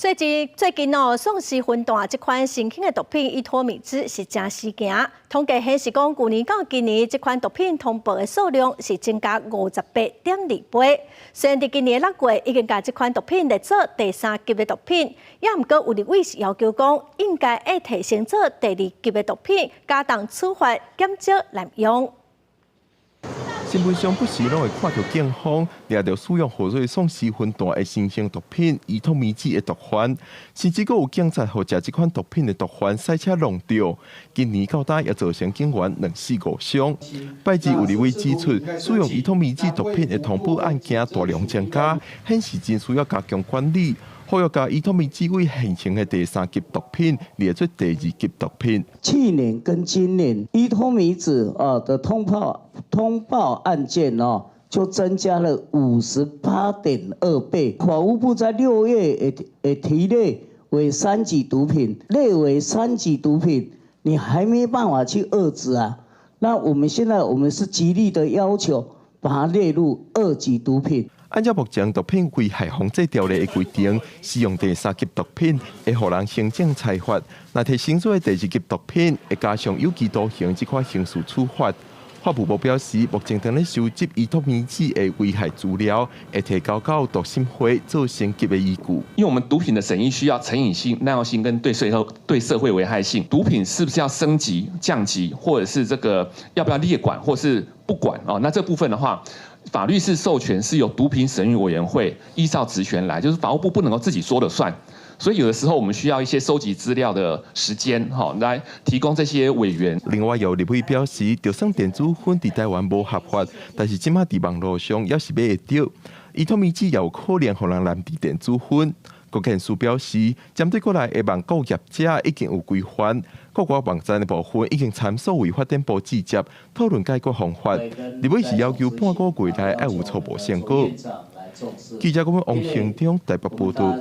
最近宋氏分段这款新兴的毒品伊托米兹是真事件。统计显示讲，去年到今年这款毒品通报的数量是增加58.2倍。虽然伫今年6月已经把这款毒品列做第3级的毒品，也毋过有立委是要求讲，应该要提升做第2级的毒品，加重处罚，减少滥用。 新闻上不时拢会看到警方抓到使用何瑞宋氏分段的新型毒品伊托米兹的毒贩，甚至阁有警察互食这款毒品的毒贩赛车弄掉。今年到底也造成警员2死5伤。拜二有立委指出，使用伊托米兹毒品的通报案件大量增加，显示真需要加强管理。 呼吁把伊托米兹为现行的第3级毒品列作第2级毒品。去年跟今年伊托米兹的通报案件就增加了58.2倍。法务部在6月也提列为3级毒品，列为3级毒品，你还没办法去遏制啊。那我们现在是极力的要求把它列入2级毒品。 按照目前毒品危害防治条例的规定，使用第3级毒品会予人行政裁罚；那提升做第2级毒品，会加上有期徒刑这款刑事处罚。法务部表示，目前正在收集伊托米兹的危害资料，会提交到毒审会做升级的依据。因为我们毒品的审议需要成瘾性、耐药性跟对社会危害性。毒品是不是要升级、降级，或者是这个要不要列管，或是不管哦？那这部分的话。 法律是授权是由毒品审议委员会依照职权来，就是法务部不能够自己说了算，所以有的时候我们需要一些收集资料的时间，来提供这些委员。另外有立委表示，就算电子烟在台湾无合法，但是今麦在网络上也是买得到。伊托米兹也有可能让人滥治电子烟。国建署表示，针对国内的网购业者已经有规范。 各国网站的部分已经参数违法店铺直接讨论解决方法，立委是要求半个月内要有初步成果。记者王庆忠台北报道。